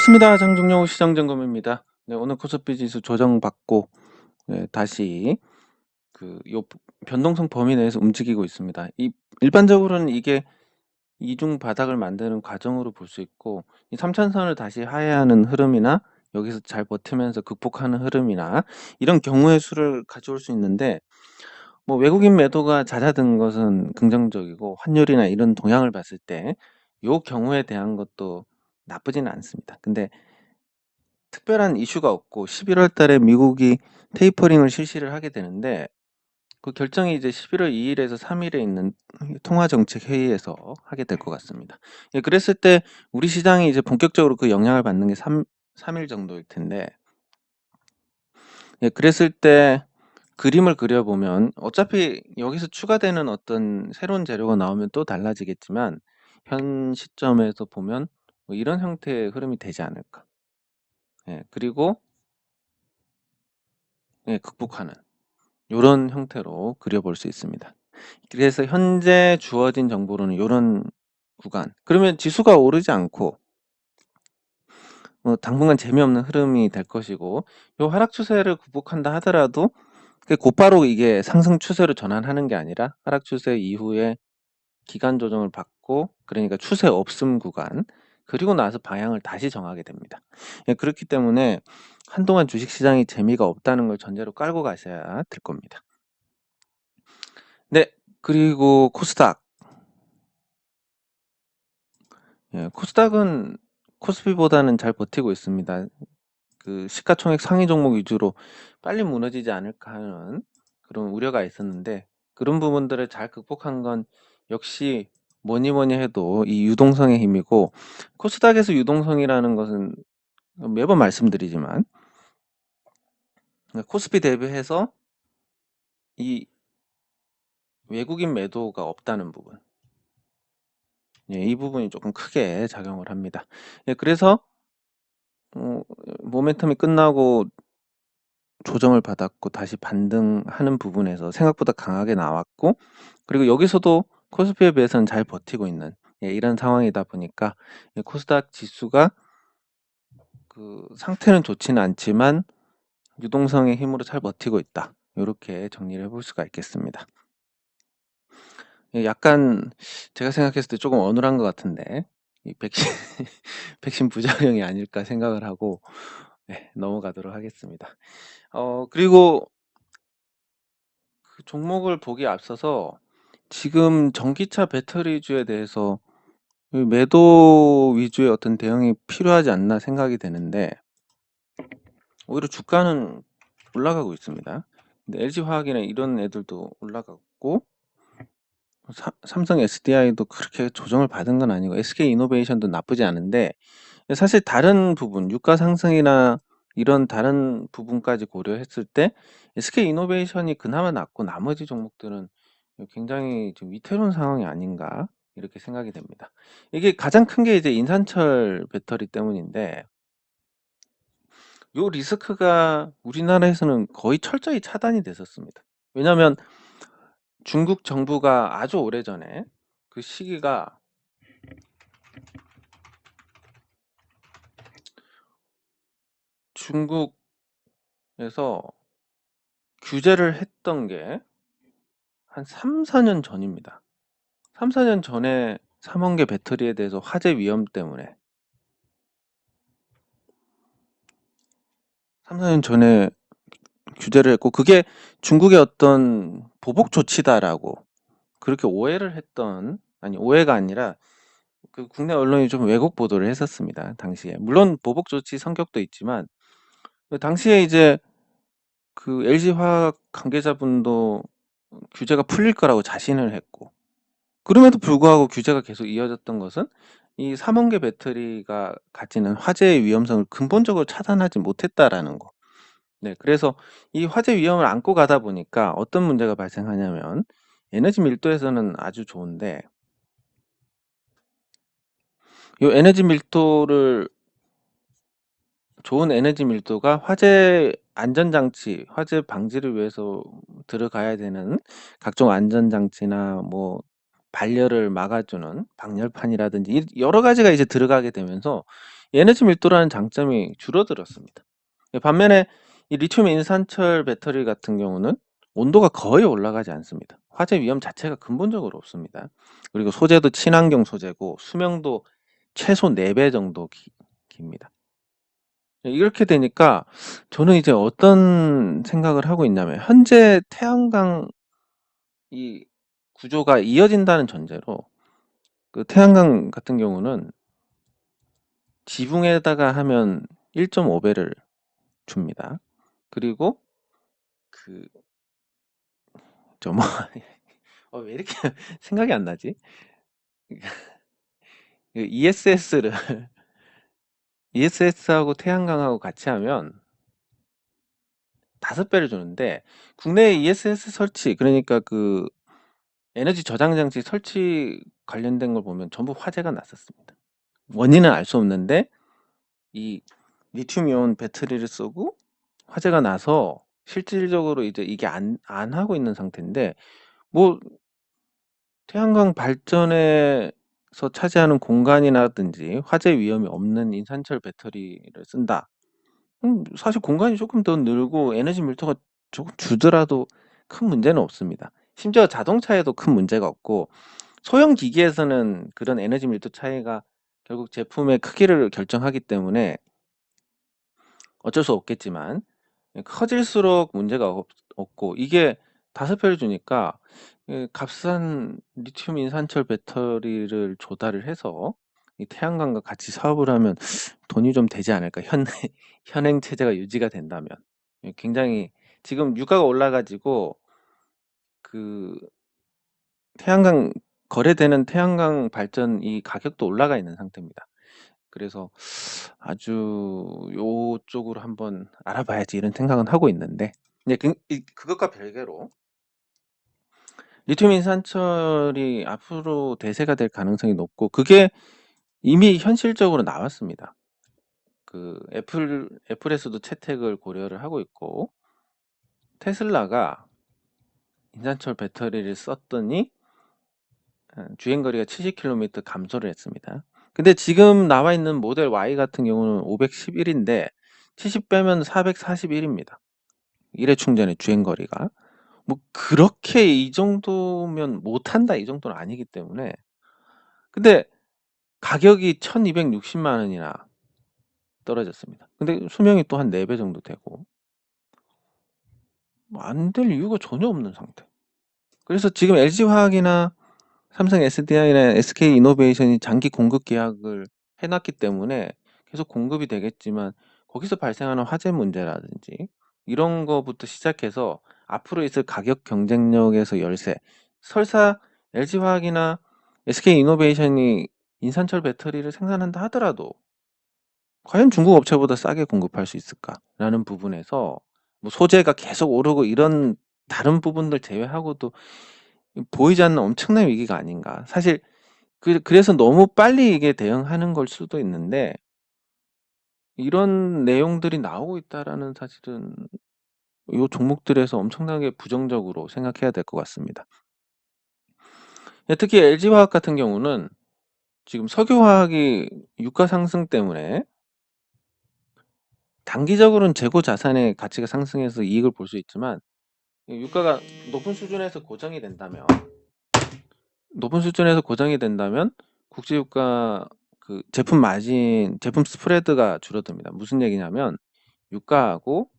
반갑습니다. 장종영 시장점검입니다. 네, 오늘 코스피 지수 조정받고 다시 요 변동성 범위 내에서 움직이고 있습니다. 일반적으로는 이게 이중 바닥을 만드는 과정으로 볼 수 있고, 이 삼천선을 다시 하회하는 흐름이나 여기서 잘 버티면서 극복하는 흐름이나 이런 경우의 수를 가져올 수 있는데, 뭐 외국인 매도가 잦아든 것은 긍정적이고, 환율이나 이런 동향을 봤을 때 요 경우에 대한 것도 나쁘지는 않습니다. 근데 특별한 이슈가 없고 11월 달에 미국이 테이퍼링을 실시를 하게 되는데, 그 결정이 이제 11월 2일에서 3일에 있는 통화정책회의에서 하게 될 것 같습니다. 예, 그랬을 때 우리 시장이 이제 본격적으로 그 영향을 받는 게 3일 정도일 텐데, 예, 그랬을 때 그림을 그려보면 어차피 여기서 추가되는 어떤 새로운 재료가 나오면 또 달라지겠지만, 현 시점에서 보면 뭐 이런 형태의 흐름이 되지 않을까. 예, 그리고 예, 극복하는 요런 형태로 그려볼 수 있습니다. 그래서 현재 주어진 정보로는 요런 구간. 그러면 지수가 오르지 않고 뭐 당분간 재미없는 흐름이 될 것이고, 요 하락 추세를 극복한다 하더라도 곧바로 이게 상승 추세로 전환하는 게 아니라 하락 추세 이후에 기간 조정을 받고, 그러니까 추세 없음 구간, 그리고 나서 방향을 다시 정하게 됩니다. 예, 그렇기 때문에 한동안 주식 시장이 재미가 없다는 걸 전제로 깔고 가셔야 될 겁니다. 네. 그리고 코스닥. 예, 코스닥은 코스피보다는 잘 버티고 있습니다. 그 시가총액 상위 종목 위주로 빨리 무너지지 않을까 하는 그런 우려가 있었는데, 그런 부분들을 잘 극복한 건 역시 뭐니 뭐니 해도 이 유동성의 힘이고, 코스닥에서 유동성이라는 것은 매번 말씀드리지만 코스피 대비해서 이 외국인 매도가 없다는 부분. 예, 이 부분이 조금 크게 작용을 합니다. 예, 그래서 모멘텀이 끝나고 조정을 받았고 다시 반등하는 부분에서 생각보다 강하게 나왔고, 그리고 여기서도 코스피에 비해서는 잘 버티고 있는 이런 상황이다 보니까 코스닥 지수가 그 상태는 좋지는 않지만 유동성의 힘으로 잘 버티고 있다. 이렇게 정리를 해볼 수가 있겠습니다. 약간 제가 생각했을 때 조금 어눌한 것 같은데, 이 백신 백신 부작용이 아닐까 생각을 하고 넘어가도록 하겠습니다. 그리고 그 종목을 보기에 앞서서 지금 전기차 배터리주에 대해서 매도 위주의 어떤 대응이 필요하지 않나 생각이 되는데, 오히려 주가는 올라가고 있습니다. 근데 LG화학이나 이런 애들도 올라갔고, 삼성 SDI도 그렇게 조정을 받은 건 아니고, SK이노베이션도 나쁘지 않은데, 사실 다른 부분, 유가 상승이나 이런 다른 부분까지 고려했을 때 SK이노베이션이 그나마 낫고 나머지 종목들은 굉장히 좀 위태로운 상황이 아닌가 이렇게 생각이 됩니다. 이게 가장 큰 게 이제 인산철 배터리 때문인데, 요 리스크가 우리나라에서는 거의 철저히 차단이 됐었습니다. 왜냐하면 중국 정부가 아주 오래전에 그 시기가 중국에서 규제를 했던 게 한 3-4년 전입니다. 3-4년 전에 삼원계 배터리에 대해서 화재 위험 때문에 3-4년 전에 규제를 했고, 그게 중국의 어떤 보복 조치다라고 그렇게 오해를 했던, 아니 오해가 아니라 그 국내 언론이 좀 왜곡 보도를 했었습니다. 당시에. 물론 보복 조치 성격도 있지만 당시에 이제 그 LG화학 관계자분도 규제가 풀릴 거라고 자신을 했고, 그럼에도 불구하고 규제가 계속 이어졌던 것은 이 삼원계 배터리가 가지는 화재의 위험성을 근본적으로 차단하지 못했다라는 거. 네, 그래서 이 화재 위험을 안고 가다 보니까 어떤 문제가 발생하냐면, 에너지 밀도에서는 아주 좋은데, 요 에너지 밀도를 좋은 에너지 밀도가 화재 안전장치, 화재 방지를 위해서 들어가야 되는 각종 안전장치나 뭐 발열을 막아주는 방열판이라든지 여러 가지가 이제 들어가게 되면서 에너지 밀도라는 장점이 줄어들었습니다. 반면에 이 리튬 인산철 배터리 같은 경우는 온도가 거의 올라가지 않습니다. 화재 위험 자체가 근본적으로 없습니다. 그리고 소재도 친환경 소재고 수명도 최소 4배 정도 깁니다. 이렇게 되니까 저는 이제 어떤 생각을 하고 있냐면 현재 태양광 이 구조가 이어진다는 전제로 그 태양광 같은 경우는 지붕에다가 하면 1.5배를 줍니다. 그리고 그 저 뭐 왜 이렇게 생각이 안 나지? 그 ESS하고 태양광하고 같이 하면 5배를 주는데 국내에 ESS 설치 그러니까 그 에너지 저장 장치 설치 관련된 걸 보면 전부 화재가 났었습니다. 원인은 알 수 없는데 이 리튬이온 배터리를 쓰고 화재가 나서 실질적으로 이제 이게 안 하고 있는 상태인데 뭐 태양광 발전에서 차지하는 공간이라든지 화재 위험이 없는 인산철 배터리를 쓴다. 사실 공간이 조금 더 늘고 에너지 밀도가 조금 줄더라도 큰 문제는 없습니다. 심지어 자동차에도 큰 문제가 없고 소형 기기에서는 그런 에너지 밀도 차이가 결국 제품의 크기를 결정하기 때문에 어쩔 수 없겠지만 커질수록 문제가 없고 이게 5배를 주니까 값싼 리튬 인산철 배터리를 조달을 해서 이 태양광과 같이 사업을 하면 돈이 좀 되지 않을까? 현행 체제가 유지가 된다면. 굉장히 지금 유가가 올라 가지고 그 태양광 거래되는 태양광 발전 이 가격도 올라가 있는 상태입니다. 그래서 아주 요쪽으로 한번 알아봐야지 이런 생각은 하고 있는데 이제 그것과 별개로 리튬 인산철이 앞으로 대세가 될 가능성이 높고 그게 이미 현실적으로 나왔습니다. 그 애플에서도 채택을 고려를 하고 있고 테슬라가 인산철 배터리를 썼더니 주행거리가 70km 감소를 했습니다. 근데 지금 나와 있는 모델 Y 같은 경우는 511인데 70 빼면 441입니다. 1회 충전의 주행거리가. 뭐 그렇게 이 정도면 못한다 이 정도는 아니기 때문에 근데 가격이 1260만 원이나 떨어졌습니다. 근데 수명이 또 한 4배 정도 되고 안 될 이유가 전혀 없는 상태. 그래서 지금 LG화학이나 삼성 SDI나 SK이노베이션이 장기 공급 계약을 해놨기 때문에 계속 공급이 되겠지만 거기서 발생하는 화재 문제라든지 이런 거부터 시작해서 앞으로 있을 가격 경쟁력에서 열세 설사 LG화학이나 SK이노베이션이 인산철 배터리를 생산한다 하더라도 과연 중국 업체보다 싸게 공급할 수 있을까라는 부분에서 뭐 소재가 계속 오르고 이런 다른 부분들 제외하고도 보이지 않는 엄청난 위기가 아닌가. 사실 그래서 너무 빨리 이게 대응하는 걸 수도 있는데 이런 내용들이 나오고 있다라는 사실은 요 종목들에서 엄청나게 부정적으로 생각해야 될 것 같습니다. 특히 LG화학 같은 경우는 지금 석유화학이 유가 상승 때문에 단기적으로는 재고 자산의 가치가 상승해서 이익을 볼 수 있지만 유가가 높은 수준에서 고정이 된다면 국제유가 그 제품 마진, 제품 스프레드가 줄어듭니다. 무슨 얘기냐면 유가하고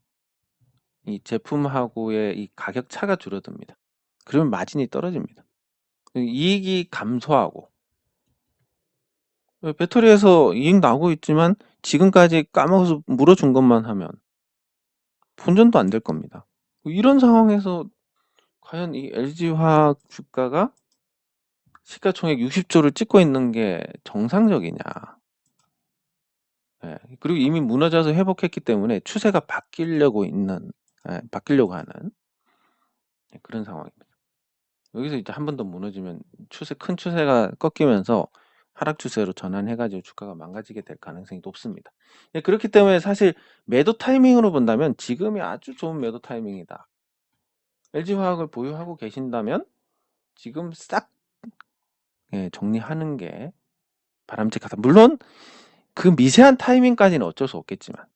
이 제품하고의 이 가격 차가 줄어듭니다. 그러면 마진이 떨어집니다. 이익이 감소하고 배터리에서 이익 나오고 있지만 지금까지 까먹어서 물어준 것만 하면 본전도 안 될 겁니다. 이런 상황에서 과연 이 LG화학 주가가 시가총액 60조를 찍고 있는 게 정상적이냐? 예, 그리고 이미 무너져서 회복했기 때문에 추세가 바뀌려고 하는 그런 상황입니다. 여기서 이제 한 번 더 무너지면 큰 추세가 꺾이면서 하락 추세로 전환해가지고 주가가 망가지게 될 가능성이 높습니다. 예, 그렇기 때문에 사실 매도 타이밍으로 본다면 지금이 아주 좋은 매도 타이밍이다. LG화학을 보유하고 계신다면 지금 싹 정리하는 게 바람직하다. 물론 그 미세한 타이밍까지는 어쩔 수 없겠지만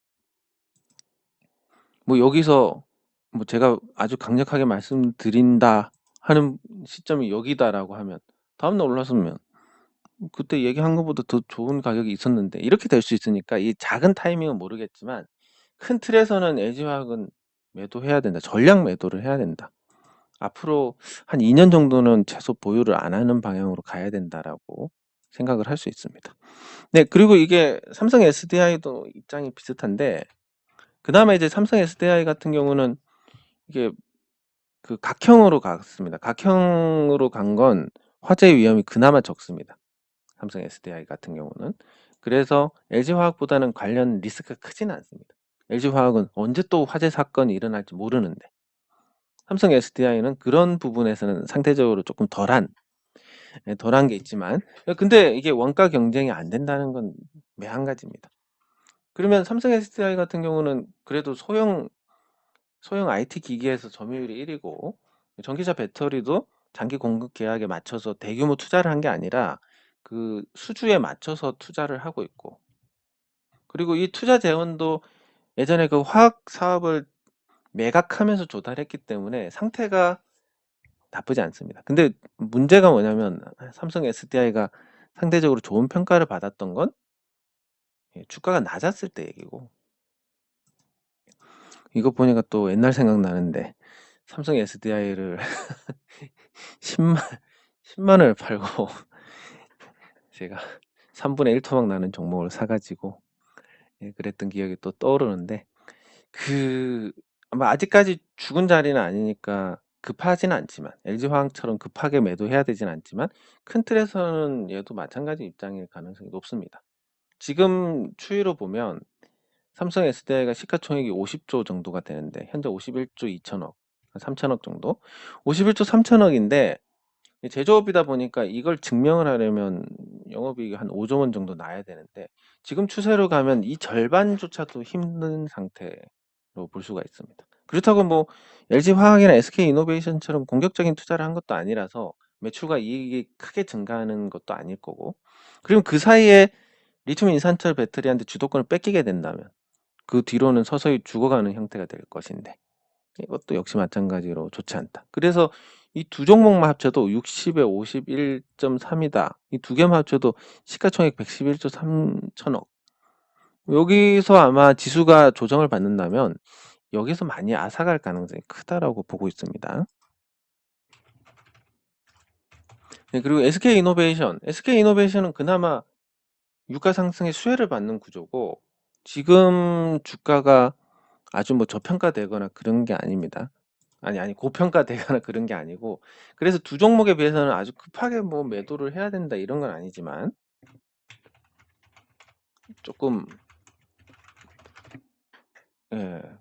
뭐 여기서 뭐 제가 아주 강력하게 말씀드린다 하는 시점이 여기다라고 하면 다음날 올랐으면 그때 얘기한 것보다 더 좋은 가격이 있었는데 이렇게 될 수 있으니까 이 작은 타이밍은 모르겠지만 큰 틀에서는 LG화학은 매도해야 된다. 전략 매도를 해야 된다. 앞으로 한 2년 정도는 최소 보유를 안 하는 방향으로 가야 된다라고 생각을 할 수 있습니다. 네, 그리고 이게 삼성 SDI도 입장이 비슷한데 그나마 이제 삼성 SDI 같은 경우는 이게 그 각형으로 갔습니다. 각형으로 간 건 화재 위험이 그나마 적습니다. 삼성 SDI 같은 경우는. 그래서 LG화학보다는 관련 리스크가 크지는 않습니다. LG화학은 언제 또 화재 사건이 일어날지 모르는데 삼성 SDI는 그런 부분에서는 상대적으로 조금 덜한 게 있지만 근데 이게 원가 경쟁이 안 된다는 건 매한가지입니다. 그러면 삼성 SDI 같은 경우는 그래도 소형 IT 기기에서 점유율이 1위고 전기차 배터리도 장기 공급 계약에 맞춰서 대규모 투자를 한 게 아니라 그 수주에 맞춰서 투자를 하고 있고 그리고 이 투자 재원도 예전에 그 화학 사업을 매각하면서 조달했기 때문에 상태가 나쁘지 않습니다. 근데 문제가 뭐냐면 삼성 SDI가 상대적으로 좋은 평가를 받았던 건 주가가 낮았을 때 얘기고 이거 보니까 또 옛날 생각나는데 삼성 SDI를 10만 10만 원을 팔고 제가 3분의 1 토막 나는 종목을 사가지고 그랬던 기억이 또 떠오르는데 그 아마 아직까지 죽은 자리는 아니니까 급하지는 않지만 LG화학처럼 급하게 매도해야 되진 않지만 큰 틀에서는 얘도 마찬가지 입장일 가능성이 높습니다. 지금 추이로 보면 삼성 SDI가 시가총액이 50조 정도가 되는데 현재 51조 2천억, 3천억 정도? 51조 3천억인데 제조업이다 보니까 이걸 증명을 하려면 영업이익이 한 5조 원 정도 나야 되는데 지금 추세로 가면 이 절반조차도 힘든 상태로 볼 수가 있습니다. 그렇다고 뭐 LG화학이나 SK이노베이션처럼 공격적인 투자를 한 것도 아니라서 매출과 이익이 크게 증가하는 것도 아닐 거고 그리고 그 사이에 리튬 인산철 배터리한테 주도권을 뺏기게 된다면 그 뒤로는 서서히 죽어가는 형태가 될 것인데 이것도 역시 마찬가지로 좋지 않다. 그래서 이 두 종목만 합쳐도 60에 51.3이다. 이 두 개만 합쳐도 시가총액 111조 3천억. 여기서 아마 지수가 조정을 받는다면 여기서 많이 앗아갈 가능성이 크다라고 보고 있습니다. 네, 그리고 SK이노베이션은 그나마 유가 상승의 수혜를 받는 구조고 지금 주가가 아주 뭐 저평가되거나 그런 게 아닙니다. 아니 고평가되거나 그런 게 아니고 그래서 두 종목에 비해서는 아주 급하게 뭐 매도를 해야 된다 이런 건 아니지만 조금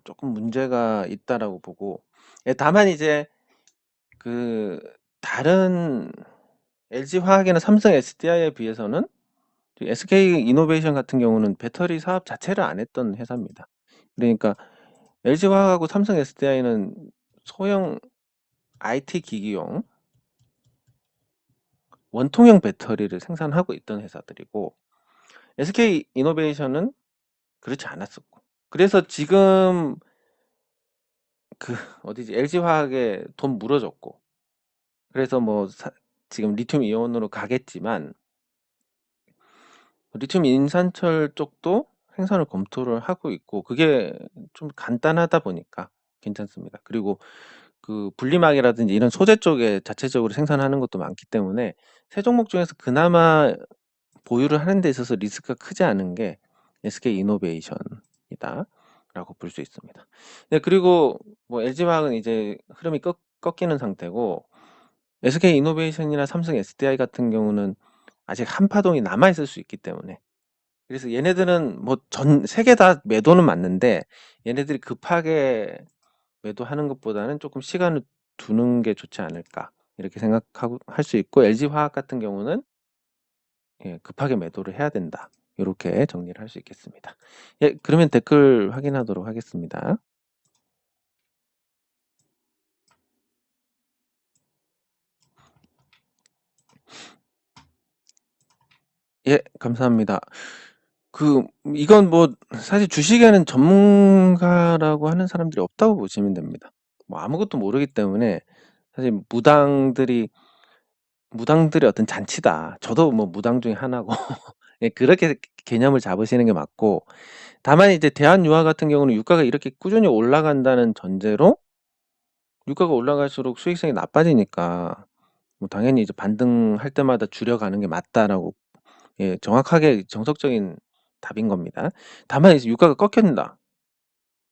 조금 문제가 있다라고 보고 다만 이제 그 다른 LG화학이나 삼성 SDI에 비해서는 SK이노베이션 같은 경우는 배터리 사업 자체를 안 했던 회사입니다. 그러니까 LG화학하고 삼성 SDI는 소형 IT 기기용 원통형 배터리를 생산하고 있던 회사들이고 SK이노베이션은 그렇지 않았었고 그래서 지금 그 어디지 LG화학에 돈 물어줬고 그래서 뭐 지금 리튬 이온으로 가겠지만 리튬 인산철 쪽도 생산을 검토를 하고 있고 그게 좀 간단하다 보니까 괜찮습니다. 그리고 그 분리막이라든지 이런 소재 쪽에 자체적으로 생산하는 것도 많기 때문에 세 종목 중에서 그나마 보유를 하는 데 있어서 리스크가 크지 않은 게 SK이노베이션이다라고 볼 수 있습니다. 네, 그리고 뭐 LG화학은 이제 흐름이 꺾이는 상태고 SK이노베이션이나 삼성 SDI 같은 경우는 아직 한파동이 남아 있을 수 있기 때문에 그래서 얘네들은 뭐 세 개 다 매도는 맞는데 얘네들이 급하게 매도하는 것보다는 조금 시간을 두는 게 좋지 않을까 이렇게 생각하고 할 수 있고 LG화학 같은 경우는 급하게 매도를 해야 된다. 이렇게 정리를 할 수 있겠습니다. 예, 그러면 댓글 확인하도록 하겠습니다. 예, 감사합니다. 이건 뭐 사실 주식에는 전문가라고 하는 사람들이 없다고 보시면 됩니다. 뭐 아무것도 모르기 때문에 사실 무당들의 어떤 잔치다. 저도 뭐 무당 중에 하나고 예, 그렇게 개념을 잡으시는 게 맞고, 다만 이제 대한유화 같은 경우는 유가가 이렇게 꾸준히 올라간다는 전제로 유가가 올라갈수록 수익성이 나빠지니까 뭐 당연히 이제 반등할 때마다 줄여가는 게 맞다라고, 예, 정확하게 정석적인 답인 겁니다. 다만 이제 유가가 꺾였다.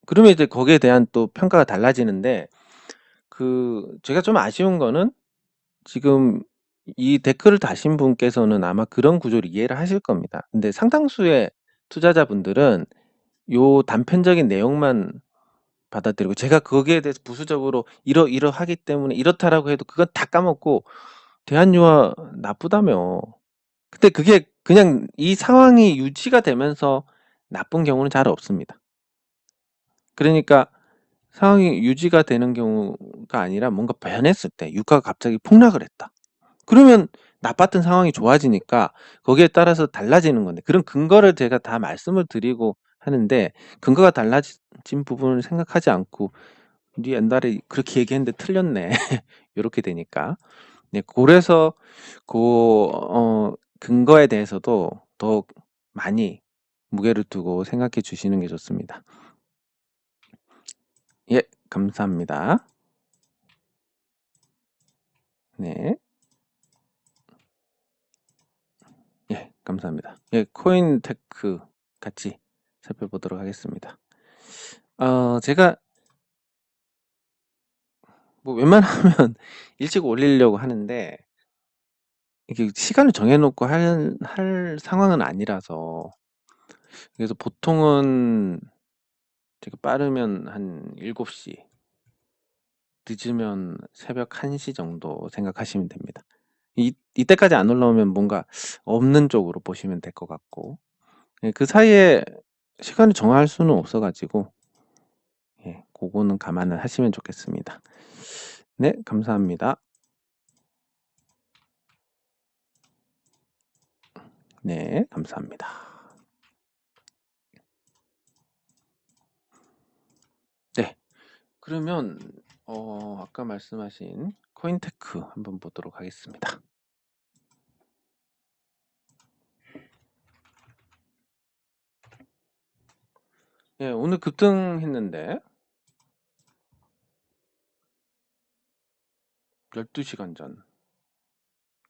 그러면 이제 거기에 대한 또 평가가 달라지는데, 제가 좀 아쉬운 거는 지금 이 댓글을 다신 분께서는 아마 그런 구조를 이해를 하실 겁니다. 근데 상당수의 투자자분들은 요 단편적인 내용만 받아들이고, 제가 거기에 대해서 부수적으로 이러하기 때문에 이렇다라고 해도 그건 다 까먹고 대한유화 나쁘다며. 근데 그게 그냥 이 상황이 유지가 되면서 나쁜 경우는 잘 없습니다. 그러니까 상황이 유지가 되는 경우가 아니라 뭔가 변했을 때 유가가 갑자기 폭락을 했다. 그러면 나빴던 상황이 좋아지니까 거기에 따라서 달라지는 건데, 그런 근거를 제가 다 말씀을 드리고 하는데 근거가 달라진 부분을 생각하지 않고 "네 옛날에 그렇게 얘기했는데 틀렸네." 요렇게 되니까. 네, 그래서 근거에 대해서도 더 많이 무게를 두고 생각해 주시는 게 좋습니다. 예, 감사합니다. 네. 예, 감사합니다. 예, 코인테크 같이 살펴보도록 하겠습니다. 제가 뭐 웬만하면 일찍 올리려고 하는데 이게 시간을 정해 놓고 할 상황은 아니라서, 그래서 보통은 제가 빠르면 한 7시, 늦으면 새벽 1시 정도 생각하시면 됩니다. 이때까지 안 올라오면 뭔가 없는 쪽으로 보시면 될 것 같고, 예, 그 사이에 시간을 정할 수는 없어 가지고, 예, 고거는 감안을 하시면 좋겠습니다. 네, 감사합니다. 네, 감사합니다. 네. 그러면 아까 말씀하신 코인테크 한번 보도록 하겠습니다. 예, 오늘 급등했는데 12시간 전.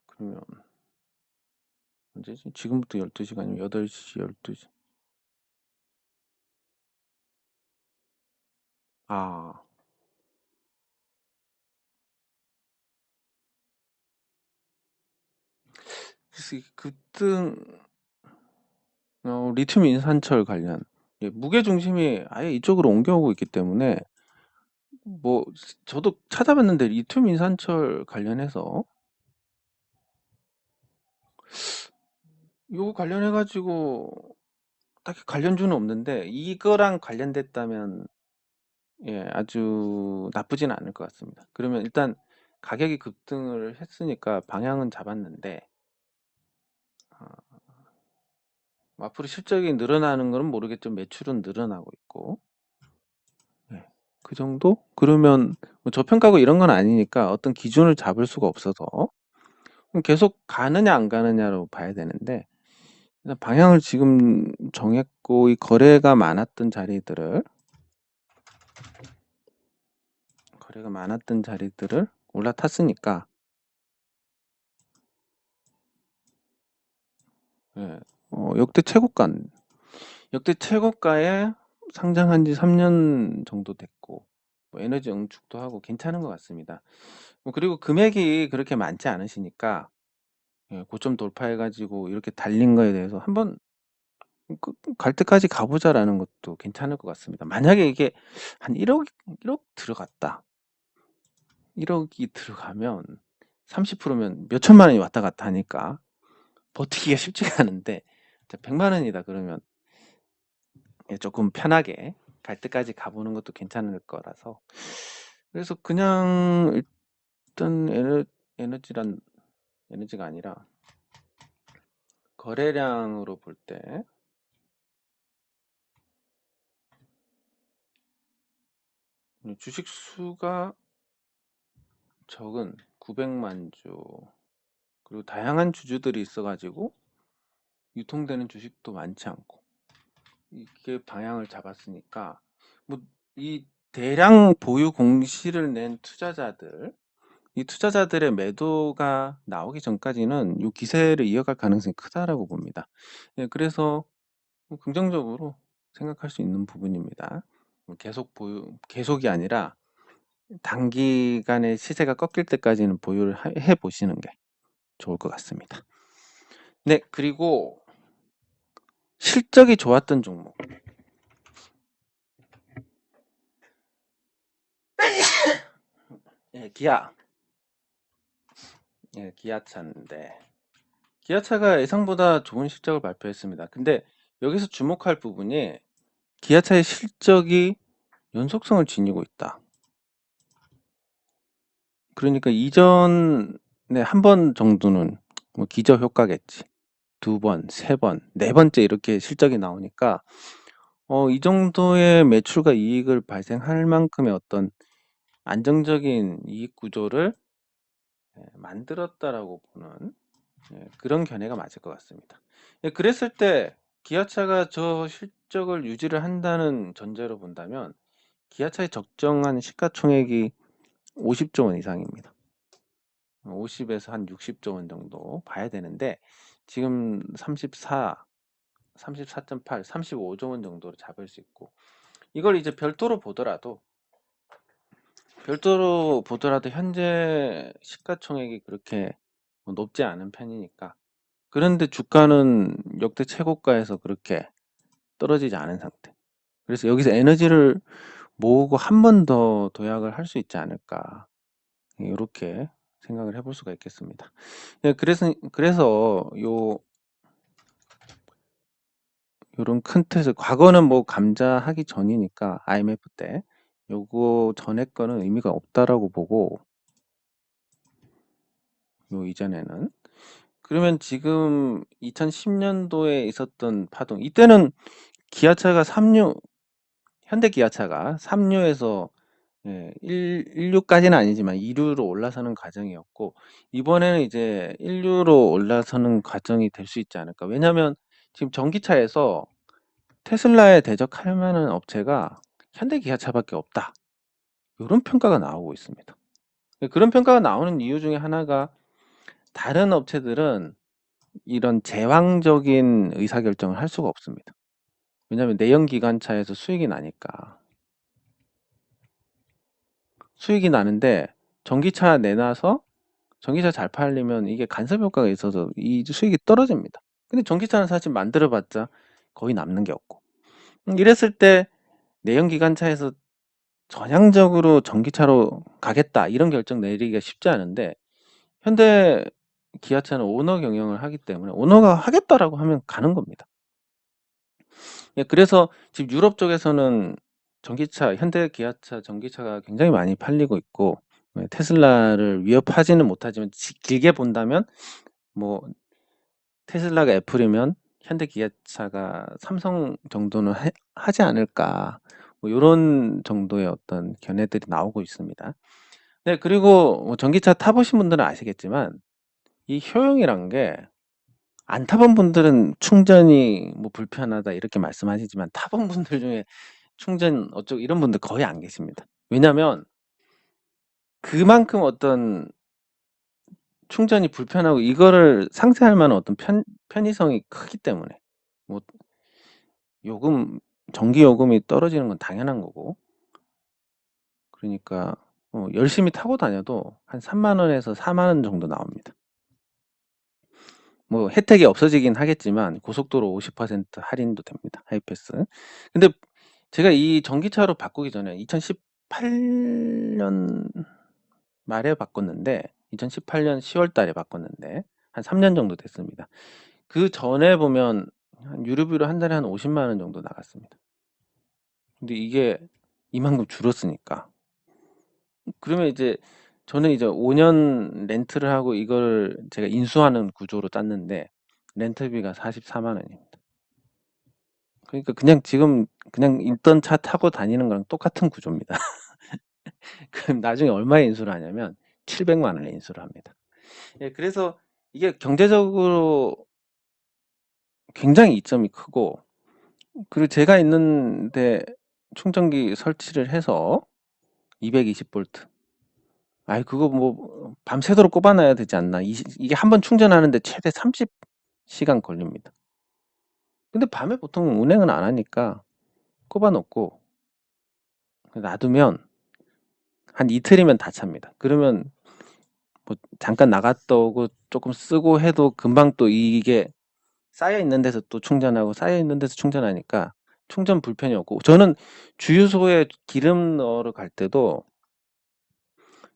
그러면 언제지? 지금부터 12시간이면 8시, 12시. 아, 그래서 이 급등, 리튬 인산철 관련, 예, 무게 중심이 아예 이쪽으로 옮겨오고 있기 때문에, 뭐 저도 찾아봤는데 리튬 인산철 관련해서 요거 관련해 가지고 딱히 관련주는 없는데, 이거랑 관련됐다면 예, 아주 나쁘진 않을 것 같습니다. 그러면 일단 가격이 급등을 했으니까 방향은 잡았는데, 아, 뭐 앞으로 실적이 늘어나는 거는 모르겠지만 매출은 늘어나고 있고, 예, 그 정도? 그러면 뭐 저평가고 이런 건 아니니까 어떤 기준을 잡을 수가 없어서 그럼 계속 가느냐 안 가느냐로 봐야 되는데, 일단 방향을 지금 정했고 이 거래가 많았던 자리들을 올라탔으니까, 예, 역대 최고가에 상장한 지 3년 정도 됐고, 뭐 에너지 응축도 하고 괜찮은 것 같습니다. 뭐 그리고 금액이 그렇게 많지 않으시니까, 예, 고점 돌파해가지고 이렇게 달린 거에 대해서 한번 갈 때까지 가보자라는 것도 괜찮을 것 같습니다. 만약에 이게 한 1억 들어갔다. 1억이 들어가면 30%면 몇 천만 원이 왔다 갔다 하니까 버티기가 쉽지가 않은데, 100만 원이다 그러면 예, 조금 편하게 갈 때까지 가보는 것도 괜찮을 거라서, 그래서 그냥 일단 에너지란 에너지가 아니라 거래량으로 볼 때 주식 수가 적은 900만 주, 그리고 다양한 주주들이 있어가지고 유통되는 주식도 많지 않고, 이게 방향을 잡았으니까 뭐 이 대량 보유 공시를 낸 투자자들, 이 투자자들의 매도가 나오기 전까지는 이 기세를 이어갈 가능성이 크다라고 봅니다. 예, 그래서 긍정적으로 생각할 수 있는 부분입니다. 계속 보유, 계속이 아니라 단기간에 시세가 꺾일 때까지는 보유를 해 보시는 게 좋을 것 같습니다. 네, 그리고 실적이 좋았던 종목. 예, 기아. 예, 기아차인데 기아차가 예상보다 좋은 실적을 발표했습니다. 근데 여기서 주목할 부분이 기아차의 실적이 연속성을 지니고 있다. 그러니까 이전에 한 번 정도는 뭐 기저 효과겠지. 두 번, 세 번, 네 번째 이렇게 실적이 나오니까 이 정도의 매출과 이익을 발생할 만큼의 어떤 안정적인 이익 구조를 만들었다라고 보는 그런 견해가 맞을 것 같습니다. 그랬을 때 기아차가 저 실적을 유지를 한다는 전제로 본다면 기아차의 적정한 시가총액이 50조 원 이상입니다. 50에서 한 60조 원 정도 봐야 되는데 지금 34, 34.8, 35조 원 정도로 잡을 수 있고, 이걸 이제 별도로 보더라도 현재 시가총액이 그렇게 높지 않은 편이니까, 그런데 주가는 역대 최고가에서 그렇게 떨어지지 않은 상태. 그래서 여기서 에너지를 모으고 한 번 더 도약을 할 수 있지 않을까, 이렇게 생각을 해볼 수가 있겠습니다. 예, 그래서 요런 큰 틀에서 과거는 뭐 감자하기 전이니까 IMF 때 요거 전에 거는 의미가 없다라고 보고, 요 이전에는, 그러면 지금 2010년도에 있었던 파동, 이때는 기아차가 3류, 현대 기아차가 3류에서 1류까지는 아니지만 2류로 올라서는 과정이었고, 이번에는 이제 1류로 올라서는 과정이 될 수 있지 않을까. 왜냐면 지금 전기차에서 테슬라에 대적할 만한 업체가 현대 기아차밖에 없다, 이런 평가가 나오고 있습니다. 그런 평가가 나오는 이유 중에 하나가, 다른 업체들은 이런 제왕적인 의사결정을 할 수가 없습니다. 왜냐하면 내연기관차에서 수익이 나니까. 수익이 나는데 전기차 내놔서 전기차 잘 팔리면 이게 간섭 효과가 있어서 이 수익이 떨어집니다. 근데 전기차는 사실 만들어봤자 거의 남는 게 없고, 이랬을 때 내연기관차에서 전향적으로 전기차로 가겠다 이런 결정 내리기가 쉽지 않은데, 현대 기아차는 오너 경영을 하기 때문에 오너가 하겠다라고 하면 가는 겁니다. 그래서 지금 유럽 쪽에서는 전기차, 현대 기아차 전기차가 굉장히 많이 팔리고 있고, 테슬라를 위협하지는 못하지만 길게 본다면 뭐 테슬라가 애플이면 현대 기아차가 삼성 정도는 하지 않을까, 뭐 이런 정도의 어떤 견해들이 나오고 있습니다. 네, 그리고 뭐 전기차 타보신 분들은 아시겠지만 이 효용이란 게, 안 타본 분들은 충전이 뭐 불편하다 이렇게 말씀하시지만 타본 분들 중에 충전 어쩌고 이런 분들 거의 안 계십니다. 왜냐면 그만큼 어떤 충전이 불편하고 이거를 상쇄할 만한 어떤 편의성이 크기 때문에, 뭐 요금, 전기 요금이 떨어지는 건 당연한 거고, 그러니까 열심히 타고 다녀도 한 3만 원에서 4만 원 정도 나옵니다. 뭐 혜택이 없어지긴 하겠지만 고속도로 50% 할인도 됩니다. 하이패스. 근데 제가 이 전기차로 바꾸기 전에 2018년 말에 바꿨는데, 2018년 10월 달에 바꿨는데 한 3년 정도 됐습니다. 그 전에 보면 한 유류비로 한 달에 한 50만 원 정도 나갔습니다. 근데 이게 이만큼 줄었으니까. 그러면 이제 저는 이제 5년 렌트를 하고 이걸 제가 인수하는 구조로 땄는데 렌트비가 44만 원입니다. 그러니까 그냥 지금 그냥 있던 차 타고 다니는 거랑 똑같은 구조입니다. 그럼 나중에 얼마에 인수를 하냐면 700만 원에 인수를 합니다. 예, 그래서 이게 경제적으로 굉장히 이점이 크고, 그리고 제가 있는데 충전기 설치를 해서 220V. 아이, 그거 뭐 밤새도록 꼽아놔야 되지 않나? 이게 한 번 충전하는데 최대 30시간 걸립니다. 근데 밤에 보통 운행은 안 하니까 꼽아놓고 놔두면 한 이틀이면 다 찹니다. 그러면 뭐 잠깐 나갔다 오고 조금 쓰고 해도 금방 또 이게 쌓여 있는 데서 또 충전하고 쌓여 있는 데서 충전하니까 충전 불편이 없고, 저는 주유소에 기름 넣으러 갈 때도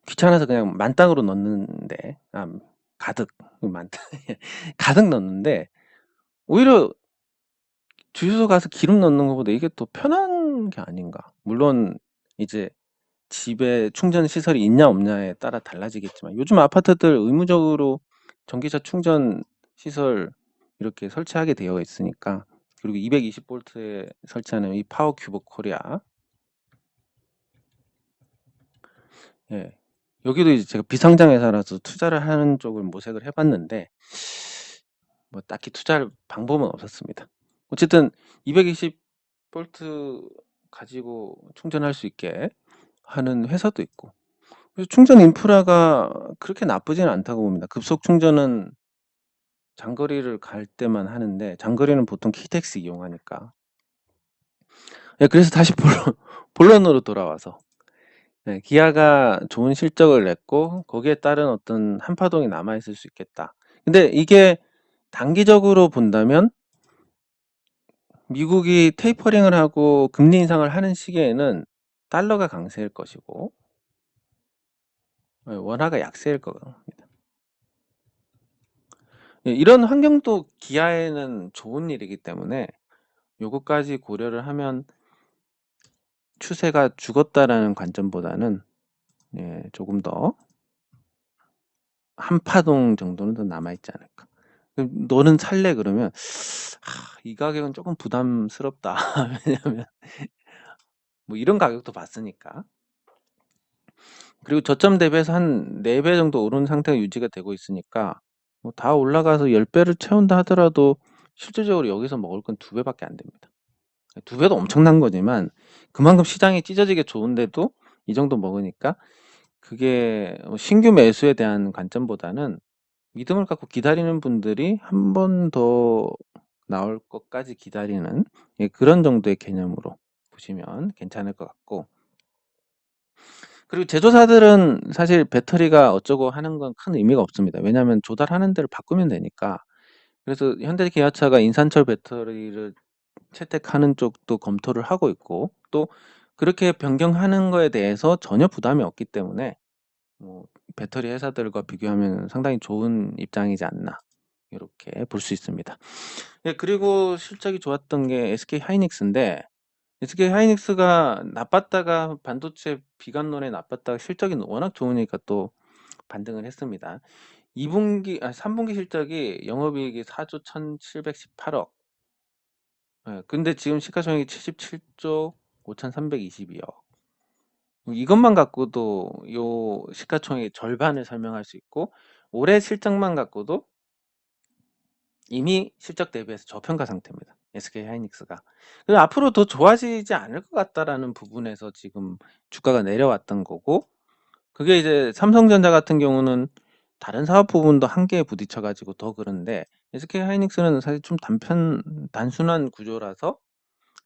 귀찮아서 그냥 만땅으로 넣는데, 가득 만땅 가득 넣는데, 오히려 주유소 가서 기름 넣는 것보다 이게 또 편한 게 아닌가. 물론 이제 집에 충전 시설이 있냐 없냐에 따라 달라지겠지만, 요즘 아파트들 의무적으로 전기차 충전 시설 이렇게 설치하게 되어 있으니까. 그리고 220V에 설치하는 이 파워 큐브 코리아, 예, 여기도 이제 제가 비상장 회사라서 투자를 하는 쪽을 모색을 해봤는데 뭐 딱히 투자할 방법은 없었습니다. 어쨌든 220V 가지고 충전할 수 있게 하는 회사도 있고, 그래서 충전 인프라가 그렇게 나쁘지는 않다고 봅니다. 급속 충전은 장거리를 갈 때만 하는데, 장거리는 보통 KTX 이용하니까. 예, 그래서 다시 본론으로 돌아와서, 네, 기아가 좋은 실적을 냈고 거기에 따른 어떤 한파동이 남아있을 수 있겠다. 근데 이게 단기적으로 본다면 미국이 테이퍼링을 하고 금리 인상을 하는 시기에는 달러가 강세일 것이고, 원화가 약세일 겁니다. 예, 이런 환경도 기아에는 좋은 일이기 때문에 요거까지 고려를 하면 추세가 죽었다라는 관점보다는, 예, 조금 더 한파동 정도는 더 남아있지 않을까. 너는 살래? 그러면 이 가격은 조금 부담스럽다. 왜냐면 뭐 이런 가격도 봤으니까. 그리고 저점 대비해서 한 4배 정도 오른 상태가 유지가 되고 있으니까 뭐 다 올라가서 10배를 채운다 하더라도 실질적으로 여기서 먹을 건 2배밖에 안 됩니다. 2배도 엄청난 거지만 그만큼 시장이 찢어지게 좋은데도 이 정도 먹으니까, 그게 신규 매수에 대한 관점보다는 믿음을 갖고 기다리는 분들이 한 번 더 나올 것까지 기다리는, 예, 그런 정도의 개념으로 보시면 괜찮을 것 같고, 그리고 제조사들은 사실 배터리가 어쩌고 하는 건 큰 의미가 없습니다. 왜냐하면 조달하는 대로 바꾸면 되니까. 그래서 현대기아차가 인산철 배터리를 채택하는 쪽도 검토를 하고 있고, 또 그렇게 변경하는 거에 대해서 전혀 부담이 없기 때문에 뭐 배터리 회사들과 비교하면 상당히 좋은 입장이지 않나, 이렇게 볼 수 있습니다. 예, 그리고 실적이 좋았던 게 SK 하이닉스인데, SK 하이닉스가 나빴다가 반도체 비관론에 나빴다가 실적이 워낙 좋으니까 또 반등을 했습니다. 3분기 실적이 영업이익이 4조 1,718억. 예, 근데 지금 시가총액이 77조 5,322억. 이것만 갖고도 요 시가총액의 절반을 설명할 수 있고, 올해 실적만 갖고도 이미 실적 대비해서 저평가 상태입니다. SK 하이닉스가. 그래서 앞으로 더 좋아지지 않을 것 같다라는 부분에서 지금 주가가 내려왔던 거고, 그게 이제 삼성전자 같은 경우는 다른 사업 부분도 한계에 부딪혀 가지고 더 그런데, SK 하이닉스는 사실 좀 단순한 구조라서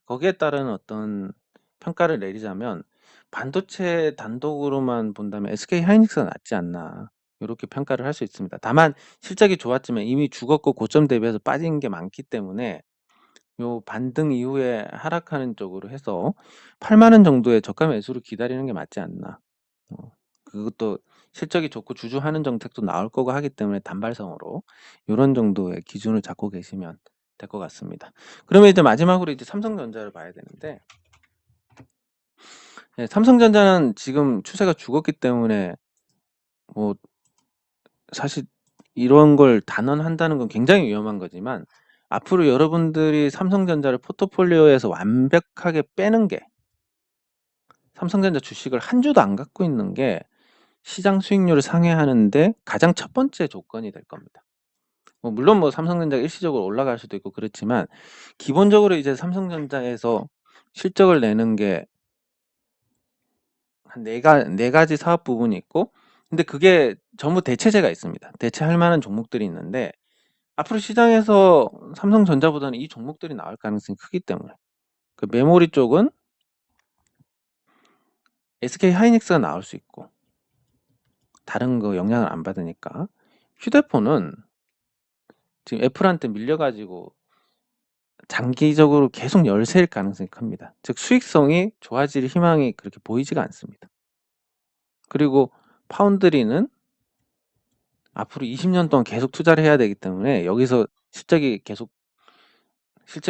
거기에 따른 어떤 평가를 내리자면 반도체 단독으로만 본다면 SK 하이닉스가 낫지 않나, 요렇게 평가를 할 수 있습니다. 다만 실적이 좋았지만 이미 죽었고 고점 대비해서 빠진 게 많기 때문에 요 반등 이후에 하락하는 쪽으로 해서 8만 원 정도의 저가 매수를 기다리는 게 맞지 않나. 그것도 실적이 좋고 주주하는 정책도 나올 거고 하기 때문에 단발성으로 요런 정도의 기준을 잡고 계시면 될 것 같습니다. 그러면 이제 마지막으로 이제 삼성전자를 봐야 되는데, 예, 삼성전자는 지금 추세가 죽었기 때문에 뭐 사실 이런 걸 단언한다는 건 굉장히 위험한 거지만, 앞으로 여러분들이 삼성전자를 포트폴리오에서 완벽하게 빼는 게 삼성전자 주식을 한 주도 안 갖고 있는 게 시장 수익률을 상회하는데 가장 첫 번째 조건이 될 겁니다. 물론 삼성전자가 일시적으로 올라갈 수도 있고 그렇지만 기본적으로 이제 삼성전자에서 실적을 내는 게 한 네 가지 사업 부분이 있고, 근데 그게 전부 대체재가 있습니다. 대체할 만한 종목들이 있는데 앞으로 시장에서 삼성전자보다는 이 종목들이 나올 가능성이 크기 때문에 그 메모리 쪽은 SK 하이닉스가 나올 수 있고 다른 거 영향을 안 받으니까, 휴대폰은 지금 애플한테 밀려가지고 장기적으로 계속 열세일 가능성이 큽니다. 즉 수익성이 좋아질 희망이 그렇게 보이지가 않습니다. 그리고 파운드리는 앞으로 20년 동안 계속 투자를 해야 되기 때문에 여기서 실적이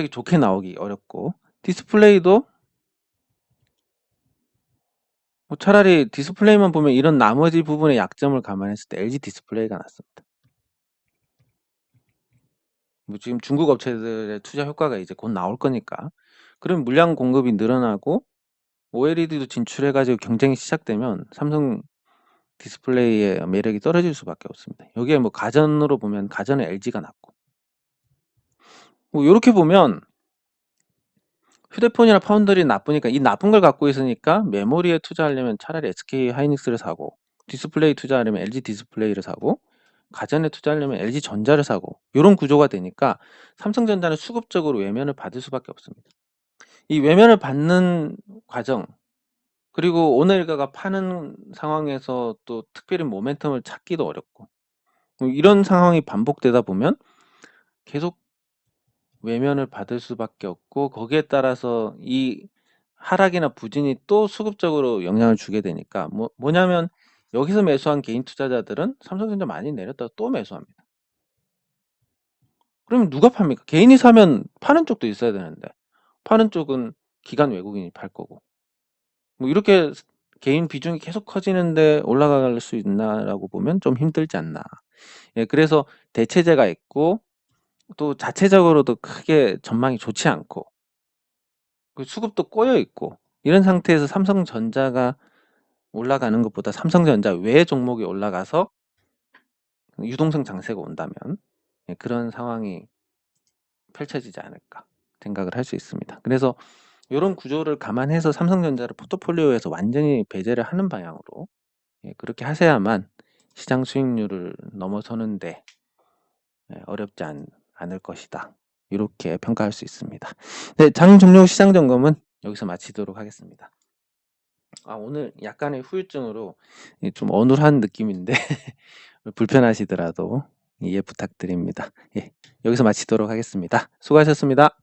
좋게 나오기 어렵고, 디스플레이도 차라리 디스플레이만 보면 이런 나머지 부분의 약점을 감안했을 때 LG 디스플레이가 낫습니다. 지금 중국 업체들의 투자 효과가 이제 곧 나올 거니까, 그럼 물량 공급이 늘어나고 OLED도 진출해가지고 경쟁이 시작되면 삼성 디스플레이의 매력이 떨어질 수밖에 없습니다. 여기에 가전으로 보면 가전의 LG가 낫고, 이렇게 보면 휴대폰이나 파운드리 나쁘니까 이 나쁜 걸 갖고 있으니까 메모리에 투자하려면 차라리 SK 하이닉스를 사고, 디스플레이 투자하려면 LG 디스플레이를 사고, 가전에 투자하려면 LG 전자를 사고, 이런 구조가 되니까 삼성전자는 수급적으로 외면을 받을 수밖에 없습니다. 이 외면을 받는 과정, 그리고 오늘가가 파는 상황에서 또 특별히 모멘텀을 찾기도 어렵고, 이런 상황이 반복되다 보면 계속 외면을 받을 수밖에 없고, 거기에 따라서 이 하락이나 부진이 또 수급적으로 영향을 주게 되니까, 뭐냐면 여기서 매수한 개인 투자자들은 삼성전자 많이 내렸다가 또 매수합니다. 그러면 누가 팝니까? 개인이 사면 파는 쪽도 있어야 되는데 파는 쪽은 기관 외국인이 팔 거고, 이렇게 개인 비중이 계속 커지는데 올라갈 수 있나라고 보면 좀 힘들지 않나. 예, 그래서 대체재가 있고 또 자체적으로도 크게 전망이 좋지 않고 그 수급도 꼬여 있고, 이런 상태에서 삼성전자가 올라가는 것보다 삼성전자 외 종목이 올라가서 유동성 장세가 온다면, 예, 그런 상황이 펼쳐지지 않을까 생각을 할 수 있습니다. 그래서 이런 구조를 감안해서 삼성전자를 포트폴리오에서 완전히 배제를 하는 방향으로, 예, 그렇게 하셔야만 시장 수익률을 넘어서는데 어렵지 않을 것이다, 이렇게 평가할 수 있습니다. 네, 장 종료 시장 점검은 여기서 마치도록 하겠습니다. 오늘 약간의 후유증으로 좀 어눌한 느낌인데 불편하시더라도 이해 부탁드립니다. 예, 여기서 마치도록 하겠습니다. 수고하셨습니다.